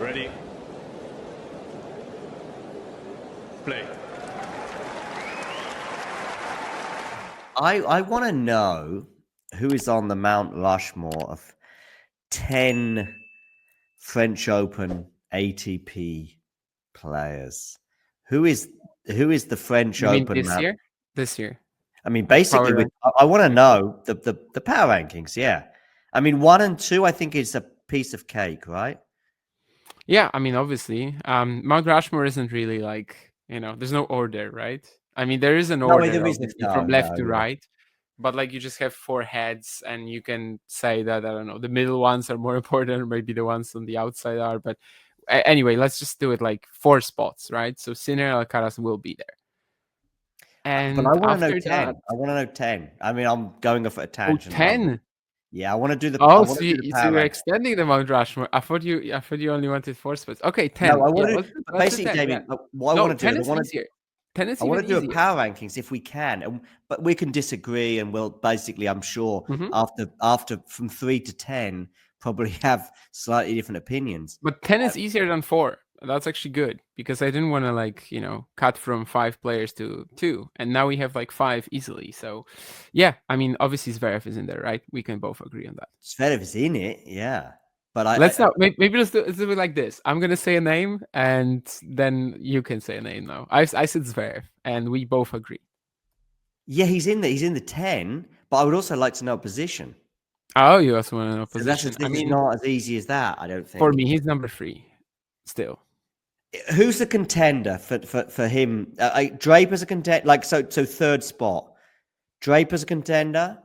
Ready. Play. I want to know who is on the Mount Rushmore of 10 French Open ATP players. Who is the French You mean Open this Mount? year? This year. I mean, Like basically, power I want to know the power rankings. Yeah, I mean, 1 and 2, I think is a piece of cake, right? Yeah, I mean, obviously, Mount Rushmore isn't really like, there's no order, right? I mean, there is an No, order, there isn't. obviously, from No, left no, to yeah. right, but like you just have 4 heads, and you can say that, I don't know, the middle ones are more important, or maybe the ones on the outside are. But anyway, let's just do it like 4 spots, right? So Sinner, Alcaraz will be there. But I And want to know after 10. that, I want to know 10. I mean, I'm going off at a oh, tangent. 10. Yeah, I want to do the Oh, so power you're ranking. extending the Mount Rushmore. I thought you only wanted 4 spots. Okay, No, 10. I Yeah, want to do, but let's do basically, 10. Yeah. Damien, what I No, want to do 10 is is easier. 10 is I want even to do a easier. power rankings if we can, but we can disagree, and we'll basically, I'm sure, Mhm. after from 3 to 10, probably have slightly different opinions. But 10 is easier than 4. That's actually good, because I didn't want to cut from 5 players to 2, and now we have like 5 easily. So yeah, I mean, obviously Zverev is in there, right? We can both agree on that. Zverev is in it, yeah, but Let's not maybe let's do it like this. I'm gonna say a name, and then you can say a name now. I said Zverev, and we both agree. yeah, he's in the 10, but I would also like to know position. Oh, you also want to know So this position. I is mean, not as easy as that, I don't for think. me, he's number 3 still. Who's the contender for him? Draper's a contender, like so third spot. Draper's a contender.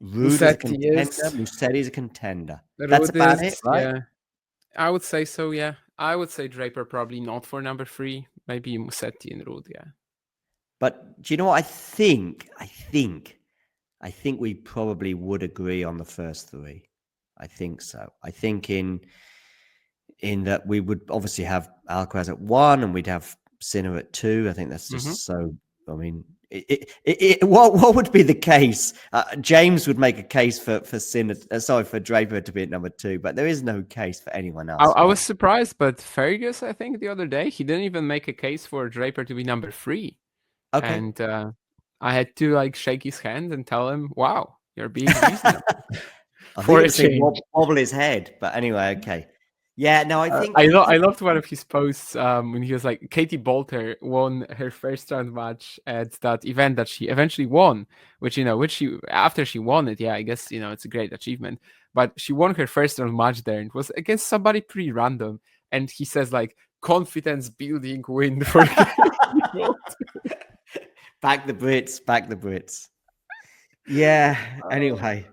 Rude is a Musetti contender. is. Musetti is a contender. That's Ruud about it, is. right? Yeah, I would say so. Yeah, I would say Draper probably not for number 3. Maybe Musetti and Ruud. Yeah. But do you know what I think? I think we probably would agree on the first 3. I think so. I think in that we would obviously have Alcaraz at 1, and we'd have Sinner at 2. I think that's just so. I mean, what would be the case? James would make a case for Sinner. Sorry, for Draper to be at number 2, but there is no case for anyone else. I was surprised, but Fergus, I think the other day, he didn't even make a case for Draper to be number 3. Okay. And I had to shake his hand and tell him, "Wow, you're being reasonable." I For think a I've seen change. wobble his head, but anyway, okay. Yeah, no, I think I loved one of his posts when he was like, Katie Bolter won her first round match at that event that she eventually won, which she after she won it, yeah, I guess it's a great achievement. But she won her first round match there, and it was against somebody pretty random. And he says like confidence building win for Katie Bolter. back the Brits. Yeah. Anyway,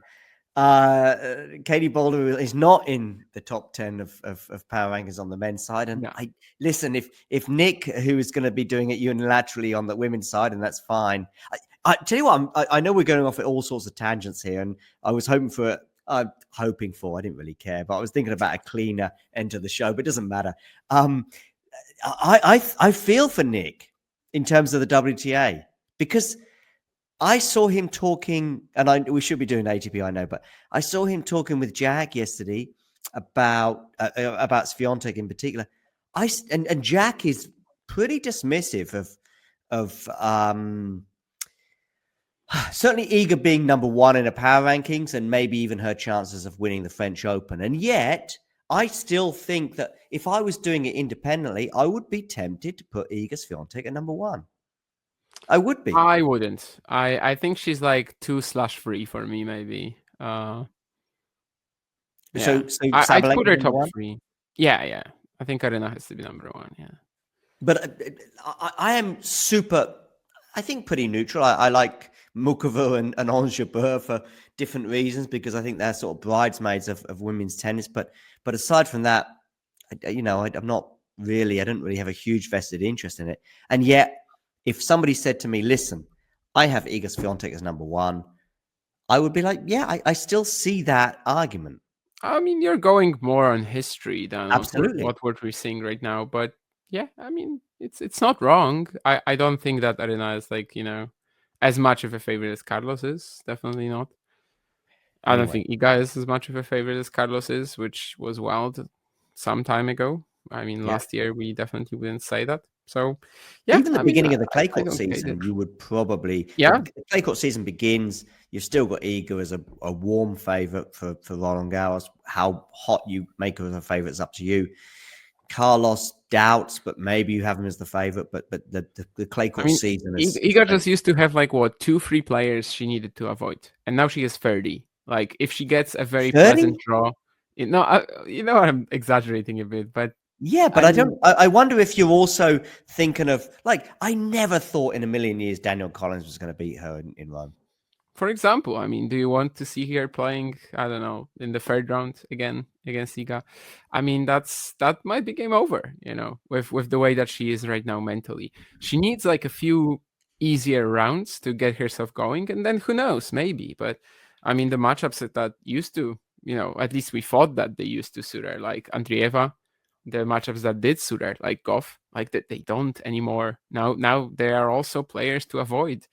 Katie Boulder is not in the top 10 of power rankings on the men's side. And No. I listen, if Nick, who is going to be doing it unilaterally on the women's side, and that's fine. I tell you what, I know we're going off at all sorts of tangents here, and I was hoping for. I didn't really care, but I was thinking about a cleaner end to the show, but it doesn't matter. I feel for Nick in terms of the WTA, because I saw him talking, and we should be doing ATP, I know, but I saw him talking with Jack yesterday about Swiatek in particular. And Jack is pretty dismissive of certainly Iga being number 1 in a power rankings, and maybe even her chances of winning the French Open. And yet, I still think that if I was doing it independently, I would be tempted to put Iga Swiatek at number 1. I would be. I wouldn't. I think she's like 2/3 for me, maybe. Yeah. So I'd Sabalenka put her number top 1? 3. Yeah. I think Arena has to be number 1. Yeah. But I am super, I think, pretty neutral. I like Mukova and Ons Jabeur for different reasons, because I think they're sort of bridesmaids of women's tennis. But aside from that, I'm not really, I don't really have a huge vested interest in it. And yet, if somebody said to me, listen, I have Iga Swiatek as number 1, I would be like, yeah, I still see that argument. I mean, you're going more on history than Absolutely. what we're seeing right now. But yeah, I mean, it's not wrong. I don't think that Arena is as much of a favorite as Carlos is. Definitely not. I don't Anyway. think Iga is as much of a favorite as Carlos is, which was wild some time ago. I mean, Yeah. last year we definitely wouldn't say that. So, yeah, Even the I mean, beginning of the clay I court don't hate season, it. you would probably Yeah. the clay court season begins. You've still got Iga as a warm favourite for Roland Garros. How hot you make her as a favourite is up to you. Carlos doubts, but maybe you have him as the favourite. But the clay I court mean, season Iga just used to have like what 2-3 players she needed to avoid, and now she has 30. Like if she gets a very 30? pleasant draw, no, you know I'm exaggerating a bit, but Yeah, but I I mean, don't. I wonder if you're also thinking of like I never thought in a million years Daniel Collins was going to beat her in Rome. for example, I mean, do you want to see her playing? I don't know, in the third round again against Iga? I mean, that might be game over. You know, with the way that she is right now mentally, she needs like a few easier rounds to get herself going, and then who knows, maybe. But I mean, the matchups that used to, you know, at least we thought that they used to suit her, like Andrieva. The matchups that did suit her, like Goff, like that they don't anymore. Now they are also players to avoid.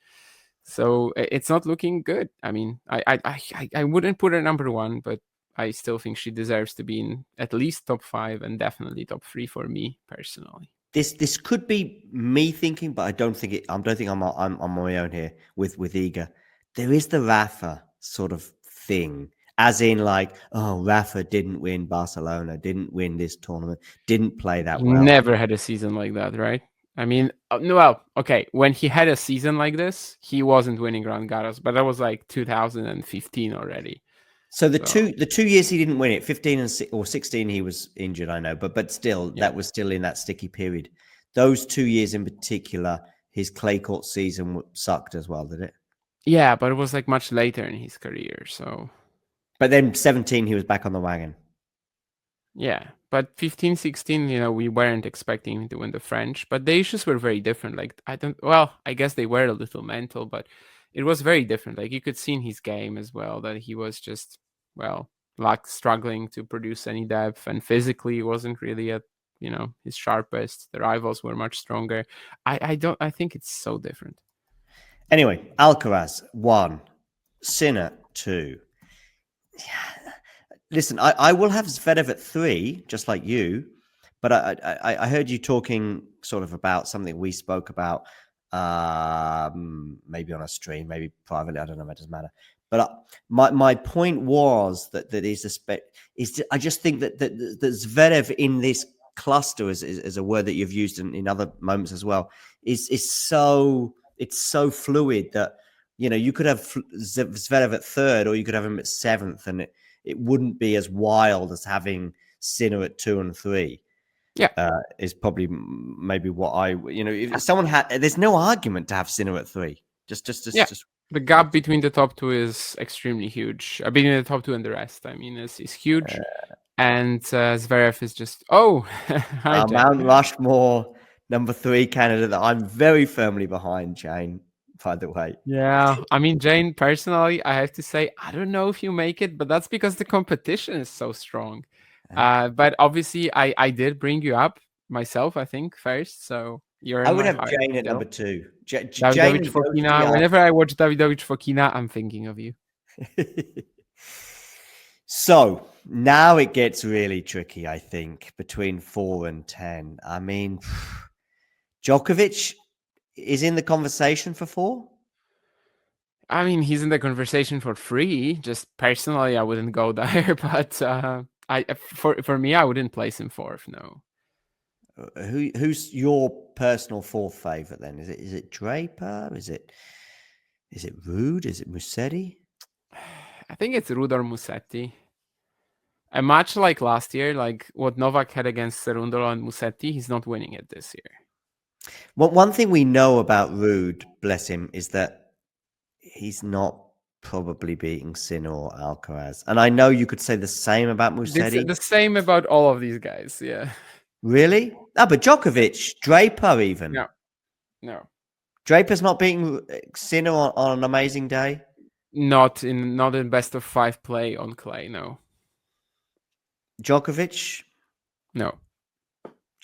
So it's not looking good. I mean, I wouldn't put her number one, but I still think she deserves to be in at least top 5 and definitely top 3 for me personally. This could be me thinking, but I don't think it. I don't think I'm on my own here with Iga. There is the Rafa sort of thing, as in like, oh, Rafa didn't win Barcelona, didn't win this tournament, didn't play that He well. never had a season like that, right? I mean, no, well, okay, when he had a season like this, he wasn't winning Roland Garros, but that was like 2015 already. So the two years he didn't win it, 15 or 16, he was injured. I know, but still, Yeah. that was still in that sticky period. Those 2 years in particular, his clay court season sucked as well, did it? Yeah, but it was like much later in his career, so. But then 17, he was back on the wagon. Yeah, but 15, 16, you know, we weren't expecting him to win the French, but the issues were very different. Like, I guess they were a little mental, but it was very different. Like, you could see in his game as well that he was just, well, like struggling to produce any depth, and physically wasn't really at, you know, his sharpest. The rivals were much stronger. I think it's so different. Anyway, Alcaraz 1, Sinner 2. Listen, I will have Zverev at 3, just like you. But I heard you talking sort of about something we spoke about, maybe on a stream, maybe privately. I don't know. It doesn't matter. But my point was that I just think that Zverev in this cluster is a word that you've used in other moments as well. Is so it's so fluid that you could have Zverev at 3rd, or you could have him at 7th, and it wouldn't be as wild as having Sinner at 2 and 3. Yeah, is probably maybe what if someone had. There's no argument to have Sinner at 3. Just the gap between the top 2 is extremely huge. Between the top 2 and the rest, I mean, is huge. And Zverev is just hi, Mount Rushmore number 3 candidate that I'm very firmly behind, Jane. By the way, yeah. I mean, Jane, personally, I have to say, I don't know if you make it, but that's because the competition is so strong. But obviously, I did bring you up myself, I think, first. So you're. I in would my have heart Jane at still. number 2. Davidovich Fokina. Whenever I watch Davidovich Fokina, I'm thinking of you. So now it gets really tricky, I think, between 4 and 10. I mean, Djokovic is in the conversation for 4. I mean, he's in the conversation for 3. Just personally, I wouldn't go there, but for me, I wouldn't place him 4th. No. Who's your personal 4th favorite then? Is it Draper? Is it Ruud? Is it Musetti? I think it's Ruud or Musetti. A match like last year, like what Novak had against Cerundolo and Musetti, he's not winning it this year. Well, one thing we know about Ruud, bless him, is that he's not probably beating Sinner or Alcaraz. And I know you could say the same about Musetti. The same about all of these guys, yeah. Really? Oh, but Djokovic, Draper even. No. Draper's not beating Sinner on an amazing day? Not in best of 5 play on clay, no. Djokovic? No.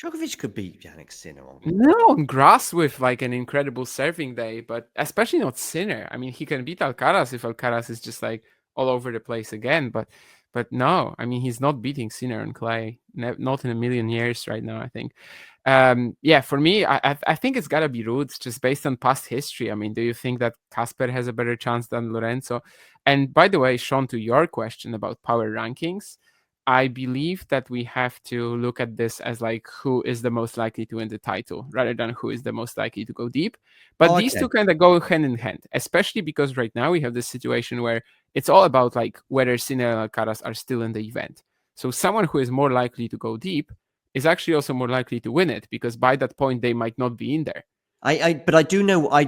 Djokovic could beat Jannik Sinner on grass with like an incredible serving day, but especially not Sinner. I mean, he can beat Alcaraz if Alcaraz is just like all over the place again, but But no, I mean, he's not beating Sinner and Clay, not in a million years right now, I think. Yeah, for me, I think it's got to be Ruud, just based on past history. I mean, do you think that Casper has a better chance than Lorenzo? And by the way, Sean, to your question about power rankings, I believe that we have to look at this as like who is the most likely to win the title rather than who is the most likely to go deep. But these two kind of go hand in hand, especially because right now we have this situation where it's all about like whether Sinner and Alcaraz are still in the event. So someone who is more likely to go deep is actually also more likely to win it, because by that point they might not be in there. But I do know what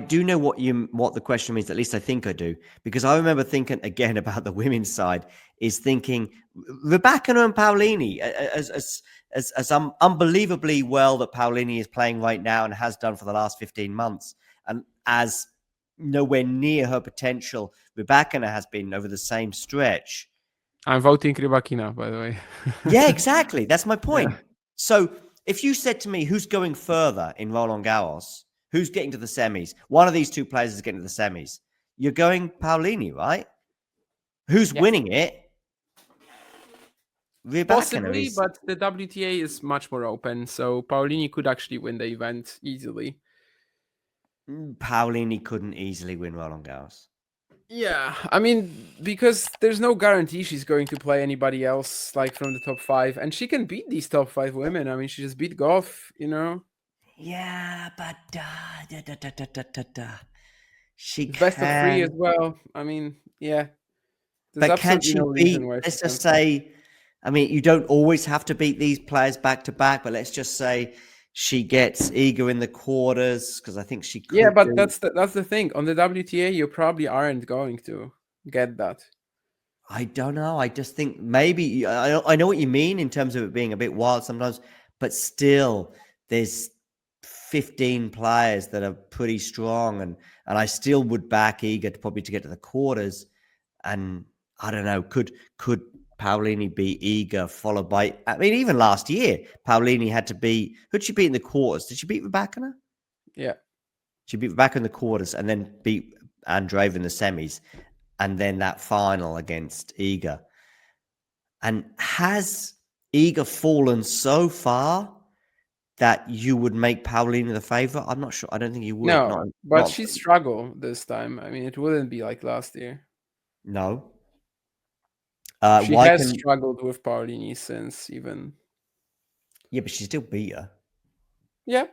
the question means. At least I think I do, because I remember thinking again about the women's side is thinking Rybakina and Paolini as unbelievably well that Paolini is playing right now and has done for the last 15 months, and as nowhere near her potential Rybakina has been over the same stretch. I'm voting Rybakina, by the way. Yeah, exactly. That's my point. Yeah. So if you said to me, who's going further in Roland Garros? Who's getting to the semis? One of these two players is getting to the semis. You're going Paolini, right? Who's winning it? Rybakina Possibly, is. but the WTA is much more open, so Paolini could actually win the event easily. Paolini couldn't easily win Roland Garros. Yeah, I mean, because there's no guarantee she's going to play anybody else like from the top 5, and she can beat these top 5 women. I mean, she just beat Goff, you know. Yeah, but she It's best of 3 as can. well. I mean, yeah. There's But can absolutely she no beat? reason why Let's she just can't. say. I mean, you don't always have to beat these players back to back, but let's just say she gets Iga in the quarters, because I think she could. Yeah, but that's the thing. On the WTA, you probably aren't going to get that. I don't know. I just think maybe I know what you mean in terms of it being a bit wild sometimes, but still, there's 15 players that are pretty strong, and I still would back Iga probably to get to the quarters. And I don't know, could Paolini beat Iga, followed by, I mean, even last year, Paolini had to beat, who'd she beat in the quarters? Did she beat Rybakina? Yeah. She beat Rybakina in the quarters and then beat Andreeva in the semis, and then that final against Iga. And has Iga fallen so far that you would make Paolini the favorite? I'm not sure. I don't think you would. No, but she struggled this time. I mean, it wouldn't be like last year. No. She has struggled with Paolini since even. Yeah, but she still beat her. Yeah.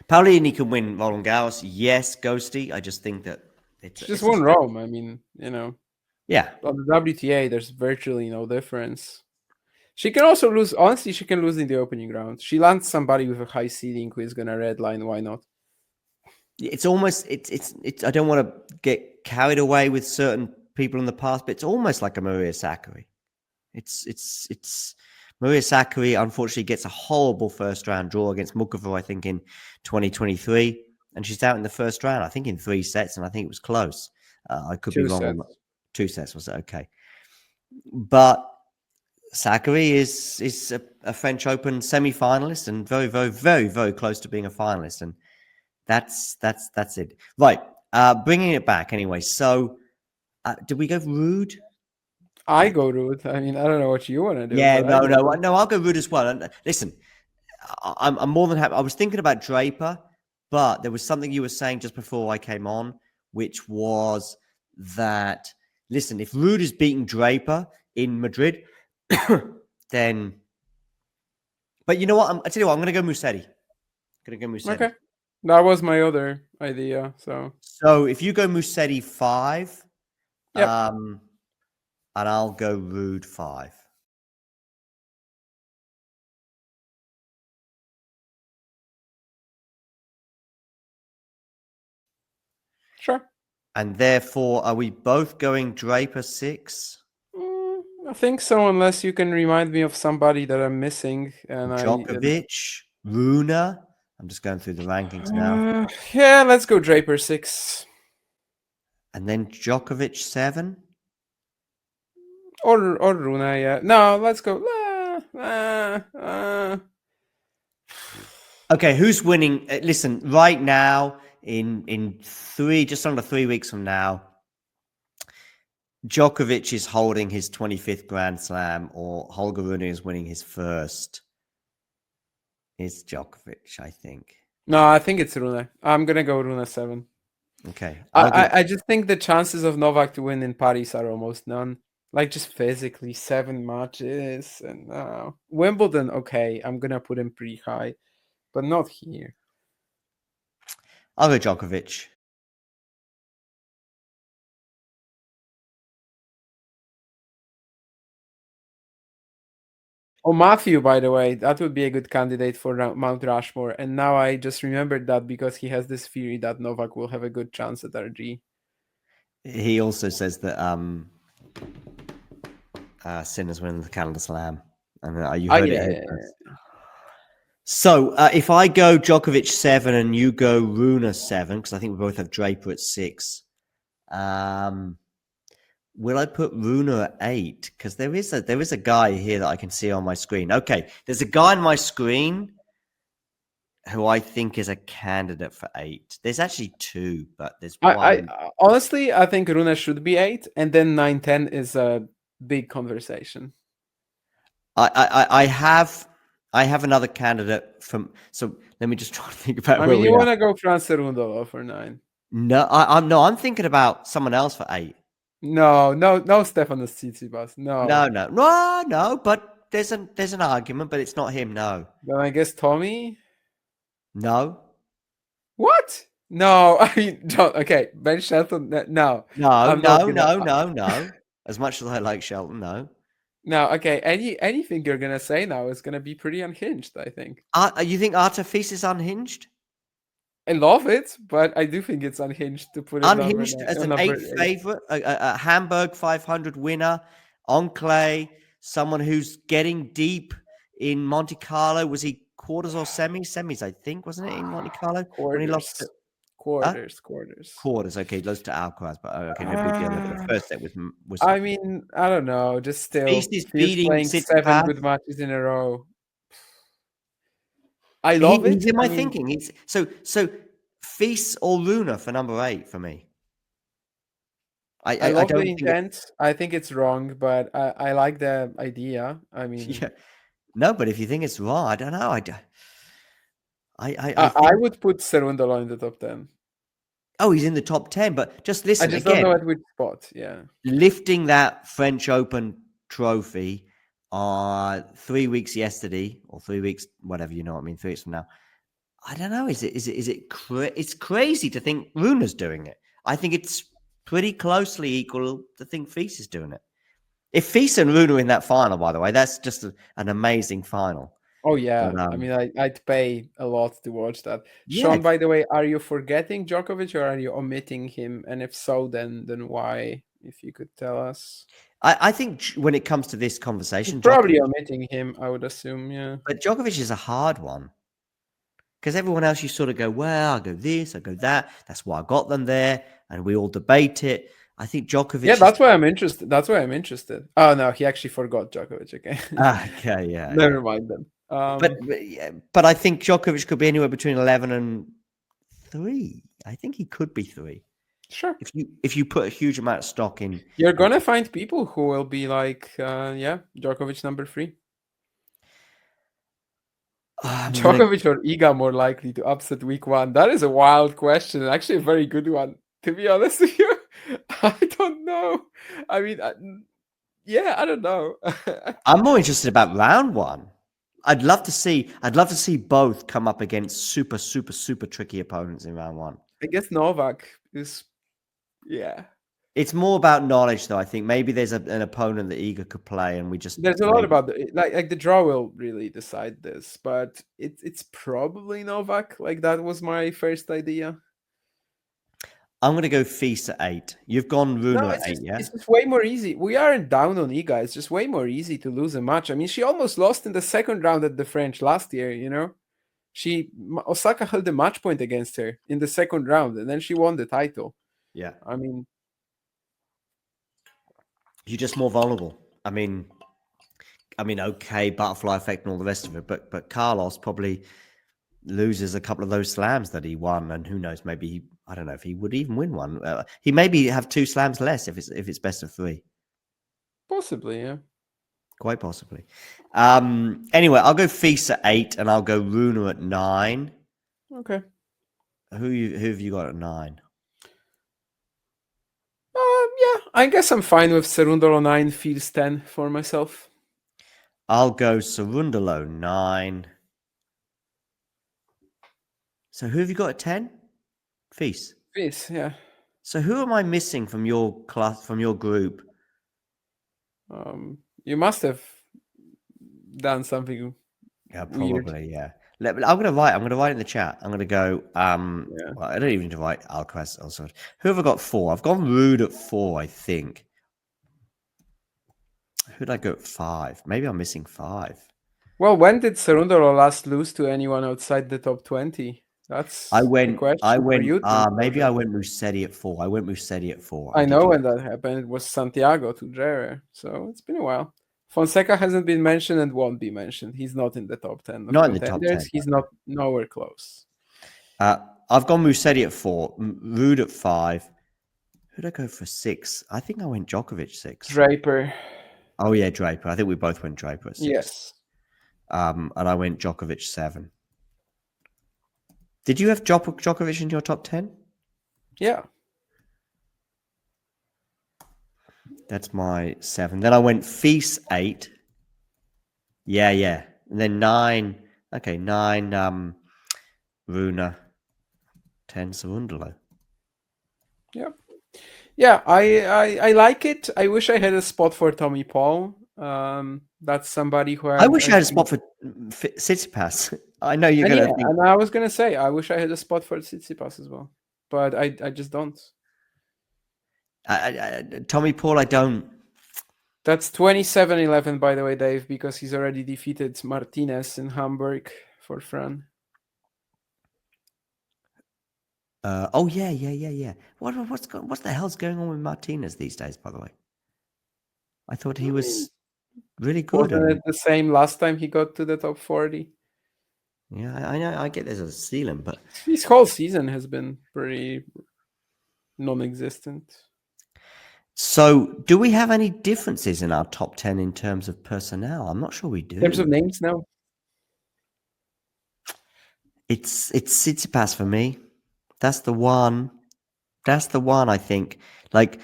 Paolini can win Roland Garros. Yes, Ghosty. I just think that She just won Rome. I mean, you know. Yeah. On the WTA, there's virtually no difference. She can also lose. Honestly, she can lose in the opening round. She lands somebody with a high seeding who is gonna redline. Why not? It's almost it's. I don't want to get carried away with certain people in the past, but it's almost like a Maria Sakkari. It's Maria Sakkari. Unfortunately, gets a horrible first round draw against Mukova, I think, in 2023, and she's out in the first round. I think in 3 sets, and I think it was close. I could be wrong. Sets. 2 sets, was it? Okay, but Sakkari is a French Open semi-finalist and very, very, very, very close to being a finalist, and that's it. Right, bringing it back anyway. So, did we go Ruud? I go Ruud. I mean, I don't know what you want to do. Yeah, but no. I'll go Ruud as well. And listen, I'm more than happy. I was thinking about Draper, but there was something you were saying just before I came on, which was that listen, if Ruud is beating Draper in Madrid, then. But you know what? I tell you what, I'm going to go Musetti. Okay, that was my other idea. So if you go Musetti 5, yep. And I'll go Ruud 5. Sure. And therefore, are we both going Draper 6? I think so, unless you can remind me of somebody that I'm missing. And Djokovic, Rune. I'm just going through the rankings now. Yeah, let's go Draper 6. And then Djokovic 7? Or Rune, yeah. No, let's go. Okay, who's winning? Listen, right now, in just under 3 weeks from now, Djokovic is holding his 25th Grand Slam, or Holger Rune is winning his first. It's Djokovic, I think. No, I think it's Rune. I'm gonna go Rune 7. Okay. I just think the chances of Novak to win in Paris are almost none. Like just physically, 7 matches and Wimbledon. Okay, I'm gonna put him pretty high, but not here. I'll go Djokovic. Oh, Matthew, by the way, that would be a good candidate for Mount Rushmore. And now I just remembered that because he has this theory that Novak will have a good chance at RG. He also says that Sinner's winning the Canada Slam. And you heard it here first. So if I go Djokovic 7 and you go Rune 7, because I think we both have Draper at 6, will I put Rune at 8? Because there is a guy here that I can see on my screen. Okay, there's a guy on my screen who I think is a candidate for 8. There's actually 2, but there's one. I honestly, I think Rune should be 8, and then 9-10 is a big conversation. I have another candidate from. So let me just try to think about. I mean, you want to go France Cerundolo for 9? No, I'm thinking about someone else for 8. No, Stefanos Tsitsipas. No. But there's an argument, but it's not him. No. Then I guess Tommy. No. What? No, I mean, don't. Okay, Ben Shelton. No. No. As much as I like Shelton, no. No, okay. Anything you're gonna say now is gonna be pretty unhinged, I think. You think Artifice is unhinged? I love it, but I do think it's unhinged to put it unhinged as an 8th favorite, a Hamburg 500 winner on clay, someone who's getting deep in Monte Carlo. Was he quarters or semis? Semis, I think, wasn't it, in Monte Carlo? Quarters. When he lost to, Quarters. Okay, lost to Alcaraz, but okay, no big deal. The first set was. I mean, I don't know. Just still, he's playing 7 good matches in a row. I love it. He's in my thinking. He's so Fils or Rune for number 8 for me. I love the intent. I think it's wrong, but I like the idea. I mean, yeah. No, but if you think it's wrong, I don't know. I would put Cerundolo in the top 10. Oh, he's in the top 10, but just listen I just again. don't know at which spot. Yeah, lifting that French Open trophy 3 weeks yesterday, or 3 weeks, whatever, you know what I mean, 3 weeks from now. I don't know. It's crazy to think Rune's doing it. I think it's pretty closely equal to think Fils is doing it. If Fils and Rune are in that final, by the way, that's just an amazing final. Oh yeah, but, I mean, I'd pay a lot to watch that. Yeah. Sean, by the way, are you forgetting Djokovic or are you omitting him? And if so, then why? If you could tell us. I think when it comes to this conversation, probably omitting him, I would assume. Yeah, but Djokovic is a hard one because everyone else, you sort of go, well, I go this, I go that. That's why I got them there, and we all debate it. I think Djokovic. Yeah, that's why I'm interested. Oh no, he actually forgot Djokovic. Okay. Okay, yeah. Never mind then. But I think Djokovic could be anywhere between 11 and 3. I think he could be 3. Sure. If you put a huge amount of stock in, you're gonna find people who will be like, Djokovic number 3. Djokovic or Iga more likely to upset week 1? That is a wild question. Actually, a very good one. To be honest with you, I don't know. I mean, I don't know. I'm more interested about round 1. I'd love to see both come up against super tricky opponents in round 1. I guess Novak is, yeah. It's more about knowledge, though. I think maybe there's an opponent that Iga could play, and we just there's a lot about like the draw will really decide this, but it's probably Novak. Like that was my first idea. I'm going to go Fils at 8. You've gone Rune at 8, yeah? It's just way more easy. We aren't down on Iga. It's just way more easy to lose a match. I mean, she almost lost in the second round at the French last year, you know? Osaka held a match point against her in the second round, and then she won the title. Yeah. I mean... You're just more vulnerable. I mean, okay, butterfly effect and all the rest of it, but Carlos probably loses a couple of those slams that he won, and who knows, maybe I don't know if he would even win one. He maybe have 2 slams less if it's best of 3. Possibly, yeah. Quite possibly. Anyway, I'll go Fils at 8 and I'll go Rune at 9. Okay. Who have you got at 9? Yeah, I guess I'm fine with Cerundolo 9, Fils 10 for myself. I'll go Cerundolo 9. So who have you got at 10? Fils. Fils, yeah. So who am I missing from your class, from your group? You must have done something. Yeah, Weird. probably. Yeah. I'm gonna write in the chat. I'm gonna go. Yeah. Well, I don't even need to write Alcaraz also. Who have I got 4? I've gone Rude at 4, I think. Who'd I go at 5? Maybe I'm missing 5. Well, when did Cerundolo last lose to anyone outside the top 20? That's I a went. question for you. Maybe I went Musetti at 4. I went Musetti at 4. I know when that happened. It was Santiago to Jere, so it's been a while. Fonseca hasn't been mentioned and won't be mentioned. He's not in the top 10 of Not in the top contenders. 10. He's not nowhere close. I've gone Musetti at 4, Rude at 5. Who'd I go for 6? I think I went Djokovic 6. Draper. Oh yeah, Draper. I think we both went Draper at 6. Yes. And I went Djokovic 7. Did you have Djokovic in your top 10? Yeah. That's my 7. Then I went Fils 8. Yeah. And then 9. Okay, 9 Rune, 10 Cerundolo. Yep. Yeah, I like it. I wish I had a spot for Tommy Paul. That's somebody who I wish I had a spot for Tsitsipas. I know you're going to think... And I was going to say, I wish I had a spot for Tsitsipas as well. But I just don't. Tommy Paul, I don't. That's 27-11, by the way, Dave, because he's already defeated Martinez in Hamburg for Fran. Oh yeah. What the hell's going on with Martinez these days? By the way, I thought he was really good. Wasn't it the same last time he got to the top 40? Yeah, I know. I get there's a ceiling, but his whole season has been pretty non-existent. So, do we have any differences in our top 10 in terms of personnel? I'm not sure we do. In terms of names, no. It's Tsitsipas for me. That's the one. I think. Like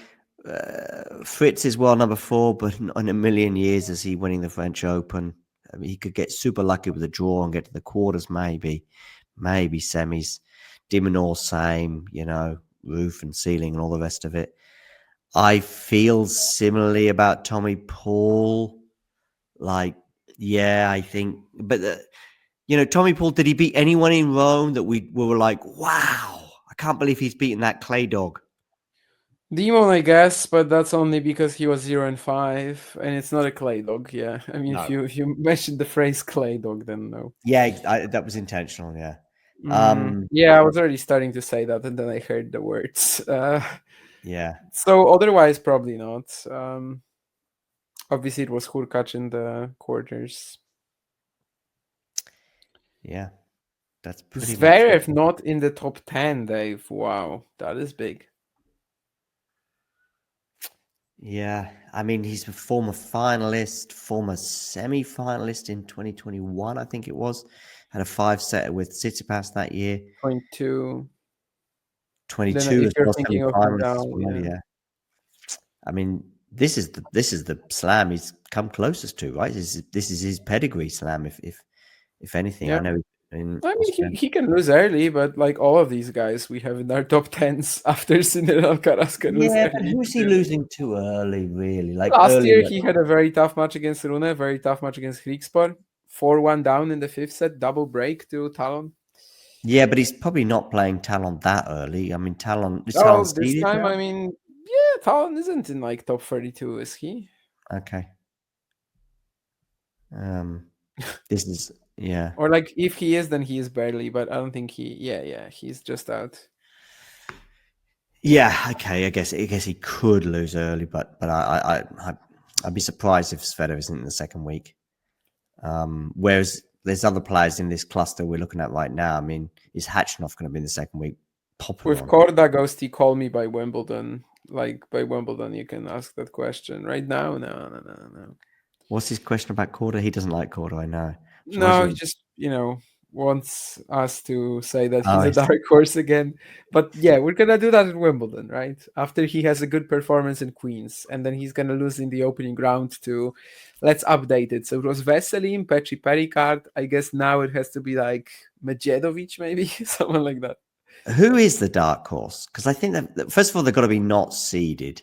Fritz is number 4, but in a million years is he winning the French Open? I mean, he could get super lucky with a draw and get to the quarters, maybe semis. Dimonor, same. Roof and ceiling and all the rest of it. I feel similarly about Tommy Paul. I think, but Tommy Paul, did he beat anyone in Rome that we were like, wow, I can't believe he's beaten that clay dog? Demon, I guess, but that's only because he was 0-5, and it's not a clay dog. Yeah, I mean, No. if you mentioned the phrase clay dog, then no. Yeah, that was intentional. Yeah. Yeah, I was already starting to say that, and then I heard the words. Yeah. So otherwise, probably not. Obviously, it was Hurkacz in the quarters. Yeah, that's pretty Zverev not in the top 10, Dave. Wow, that is big. Yeah, I mean, he's a former finalist, former semi-finalist in 2021, I think it was. Had a 5-setter with Tsitsipas that year. 22. 22 as well, thinking of semi-finalist. Yeah. I mean, this is the slam he's come closest to, right? This is his pedigree slam, if anything. Yeah. I know. He can lose early, but like all of these guys we have in our top 10s after Sinner Alcaraz can lose early. But who's he losing too early, really? Like last year, he had a very tough match against Rune, very tough match against Griekspoor. 4-1 down in the 5th set, double break to Talon. Yeah, but he's probably not playing Talon that early. I mean, Talon. This time, now? I mean, yeah, Talon isn't in like top 32, is he? Okay. This is. Yeah. Or like if he is, then he is barely, but I don't think he's just out. Yeah, okay. I guess he could lose early, but I'd be surprised if Zverev isn't in the second week. Whereas there's other players in this cluster we're looking at right now. I mean, is Hachinov going to be in the second week? popular With on. Korda Ghosty, call me by Wimbledon. Like by Wimbledon, you can ask that question. Right now, no. What's his question about Corda? He doesn't like Corda, I know. So why No, should he he- just wants us to say that Oh, he's I a see. dark horse again. But yeah, we're gonna do that at Wimbledon, right? After he has a good performance in Queens, and then he's gonna lose in the opening round to. Let's update it. So it was Veselin, Petri Pericard. I guess now it has to be like Medjedovic, maybe someone like that. Who is the dark horse? Because I think that first of all, they've got to be not seeded.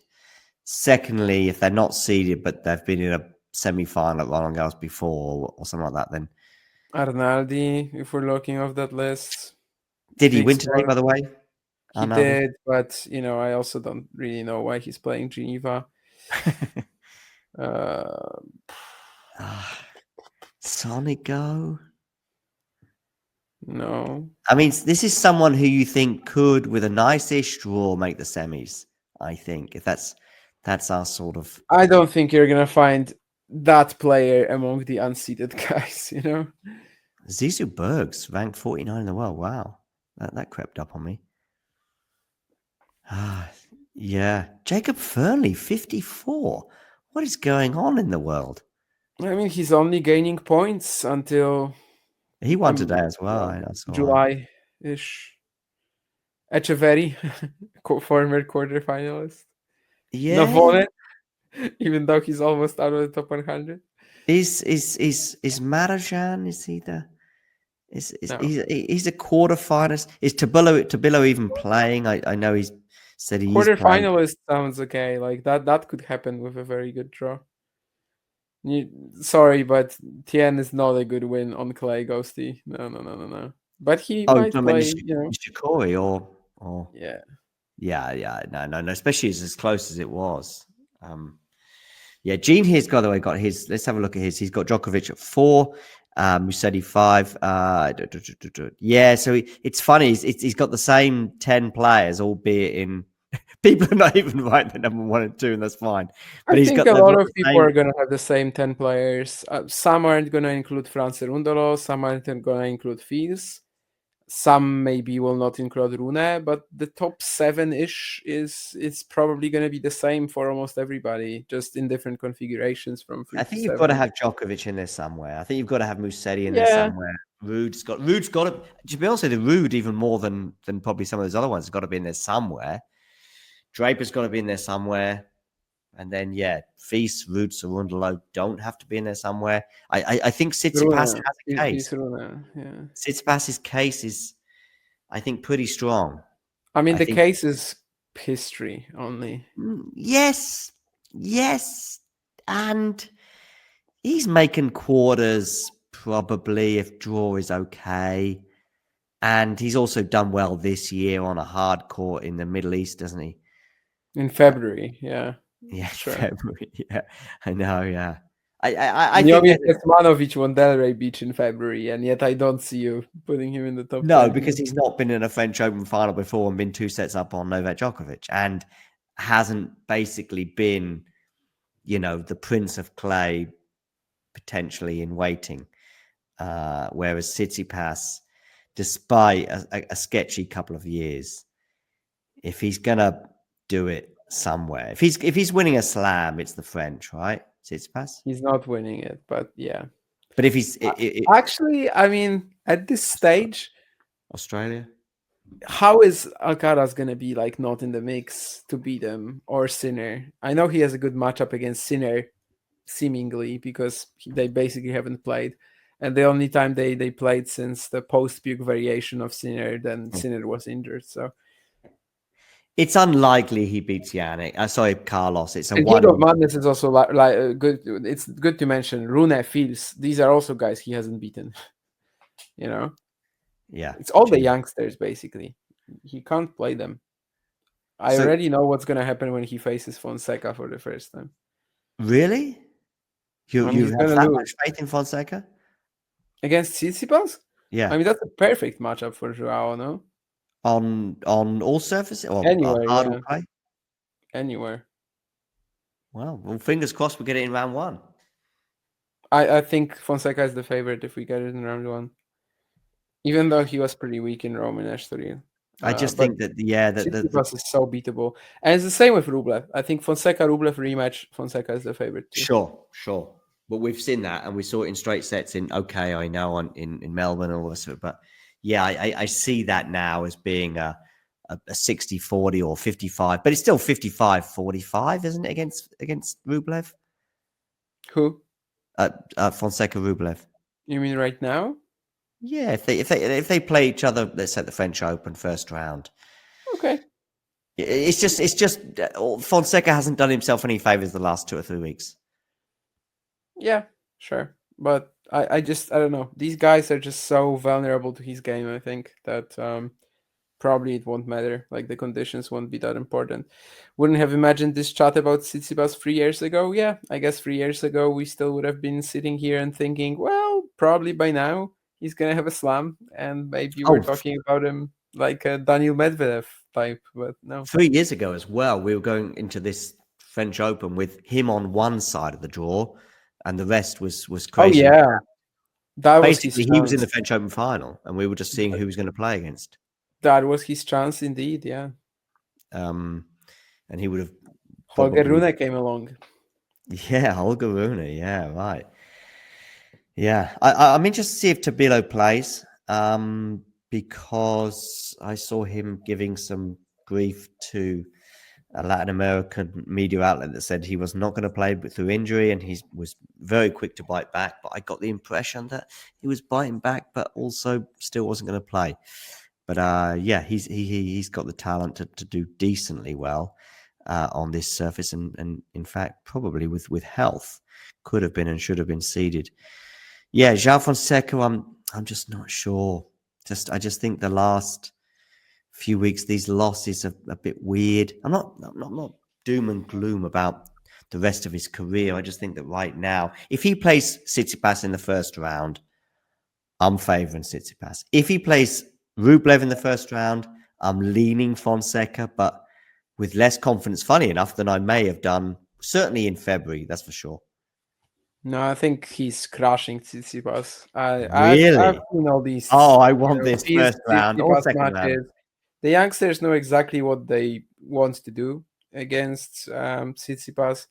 Secondly, if they're not seeded but they've been in a semi-final at Roland Garros before or something like that, then Arnaldi, if we're looking off that list, did he big win today? By star. the way, He Arnaldi? did, but I also don't really know why he's playing Geneva. Uh, Sonigo. no, I mean, this is someone who you think could, with a nice-ish draw, make the semis. I think if that's our sort of I don't think you're gonna find that player among the unseeded guys. Zizou Berg's ranked 49 in the world. Wow, that crept up on me. Yeah, Jacob Fernley 54. What is going on in the world? I mean, he's only gaining points until He won today as well. I saw that. July-ish. Echeverry, former quarterfinalist. Yeah, Navone, even though he's almost out of the top 100. is Marajan? Is he the? No. He's a quarterfinalist. Is Tabillo even playing? I know he's said he is playing. Quarterfinalist sounds okay. Like that could happen with a very good draw. Sorry, but Tien is not a good win on clay, Ghosty. No. But he Oh, might I mean, play, Nishikori or yeah. yeah, no, especially as close as it was. Yeah, Gene here's by the way got his. Let's have a look at his. He's got Djokovic at 4, Musetti 5. Yeah, so it's funny. He's got the same 10 players, albeit in people are not even right the number 1 and 2, and that's fine. But I he's think got a they've lot got of the people same. are going to have the same 10 players. Some aren't going to include France Rundolo, some aren't going to include Fils. Some maybe will not include Rune, but the top 7-ish is probably going to be the same for almost everybody, just in different configurations from 3 I to think you've got to 7. have Djokovic in there somewhere. I think you've got to have Musetti in there Yeah, somewhere. Rude's got to be honest with you, Rude even more than probably some of those other ones has got to be in there somewhere. Draper's got to be in there somewhere. And then Feast, Rude, Sarundalo don't have to be in there somewhere. I think Tsitsipas has a case. Rune, yeah. Tsitsipas's case is, I think, pretty strong. I mean, I the think case is history only. yes, and he's making quarters probably if draw is okay. And he's also done well this year on a hard court in the Middle East, doesn't he? In February, yeah. Yeah, Sure. February. Yeah, I know. Yeah, I think Jovic Kecmanovic won Delray Beach in February, and yet I don't see you putting him in the top 10. because he's not been in a French Open final before and been 2 sets up on Novak Djokovic, and hasn't basically been, the Prince of Clay potentially in waiting. Whereas Tsitsipas, despite a sketchy couple of years, if he's gonna do it somewhere, if he's winning a slam, it's the French, right? Tsitsipas. He's not winning it, but yeah. But if he's Actually, I mean, at this stage, Australia, how is Alcaraz gonna be like not in the mix to beat him or Sinner? I know he has a good matchup against Sinner, seemingly, because they basically haven't played. And the only time they played since the post-Puke variation of Sinner, then Sinner was injured. So it's unlikely he beats Yannick. Sorry, Carlos. It's a and one. King of Madness is also like good. It's good to mention Rune Fils. These are also guys he hasn't beaten. Yeah, It's all the true. youngsters basically. He can't play them. I already know what's gonna happen when he faces Fonseca for the first time. Really? You He's have gonna that lose much faith in Fonseca? against Tsitsipas. Yeah. I mean, that's a perfect matchup for Joao, no? On all surfaces or Anywhere, hard or yeah. clay? Anywhere. Well, fingers crossed we get it in round 1. I think Fonseca is the favorite if we get it in round 1. Even though he was pretty weak in Rome in Estoril. I just But think that the Tsitsipas is so beatable, and it's the same with Rublev. I think Fonseca Rublev rematch. Fonseca is the favorite too. sure. But we've seen that, and we saw it in straight sets in I know in Melbourne and all this. But yeah, I see that now as being a 60-40 or 55, but it's still 55-45, isn't it, against Rublev? Who? Fonseca Rublev. You mean right now? Yeah, if they play each other, let's say the French Open first round. Okay. It's just Fonseca hasn't done himself any favors the last 2 or 3 weeks. Yeah, sure. But I don't know. These guys are just so vulnerable to his game, I think, that probably it won't matter. Like the conditions won't be that important. Wouldn't have imagined this chat about Tsitsipas 3 years ago. Yeah, I guess 3 years ago we still would have been sitting here and thinking, well, probably by now he's gonna have a slam, and maybe we're talking about him like a Daniil Medvedev type. But no, 3 years ago as well, we were going into this French Open with him on one side of the draw, and the rest was crazy. Oh yeah, that was his Basically, he was in the chance. French Open final, and we were just seeing who was going to play against. That was his chance indeed. Yeah. And he would have Holger probably, Rune came along. yeah, Holger Rune, yeah, right, yeah. I'm interested to see if Tabilo plays, because I saw him giving some grief to a Latin American media outlet that said he was not going to play through injury, and he was very quick to bite back. But I got the impression that he was biting back, but also still wasn't going to play. But yeah, he's got the talent to do decently well on this surface, and in fact, probably with health, could have been and should have been seeded. Yeah, João Fonseca, I'm just not sure. I just think the last few weeks, these losses are a bit weird. I'm not doom and gloom about the rest of his career. I just think that right now, if he plays Tsitsipas in the first round, I'm favouring Tsitsipas. If he plays Rublev in the first round, I'm leaning Fonseca, but with less confidence, funny enough, than I may have done, certainly in February, that's for sure. No, I think he's crushing Tsitsipas. I've Really? seen all these. Oh, I want this these first round or Tsitsipas second round. matches. The youngsters know exactly what they want to do against Tsitsipas,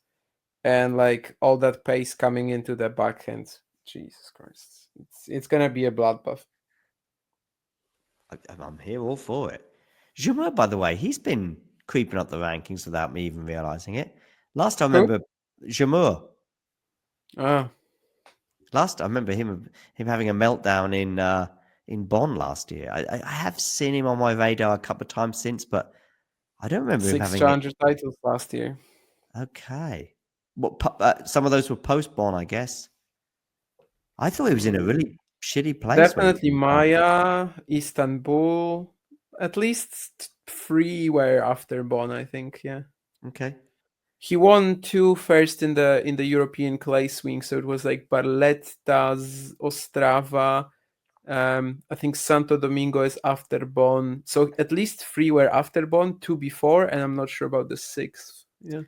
and like all that pace coming into the backhand. Jesus Christ, it's gonna be a bloodbath. I'm here all for it. Jumur, by the way, he's been creeping up the rankings without me even realizing it. Last I Who? remember, Jumur. Oh, Last I remember him having a meltdown in Bonn last year. I have seen him on my radar a couple of times since, but I don't remember him 6 having it. challenger titles last year. Okay, some of those were post Bonn, I guess. I thought he was in a really shitty place when he Definitely came back. Maya, Istanbul. At least 3 were after Bonn, I think. Yeah. Okay. He won 2 first in the European clay swing, so it was like Barletta's, Ostrava. I think Santo Domingo is after Bonn. So at least 3 were after Bonn, 2 before, and I'm not sure about the 6th. Yeah.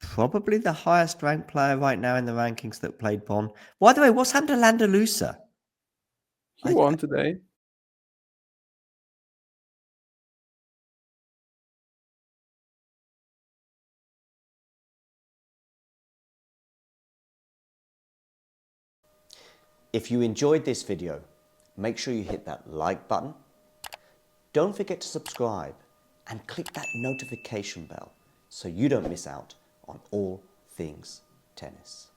Probably the highest ranked player right now in the rankings that played Bonn. By the way, what's happened to Landalusa? He won today. If you enjoyed this video, make sure you hit that like button. Don't forget to subscribe and click that notification bell so you don't miss out on all things tennis.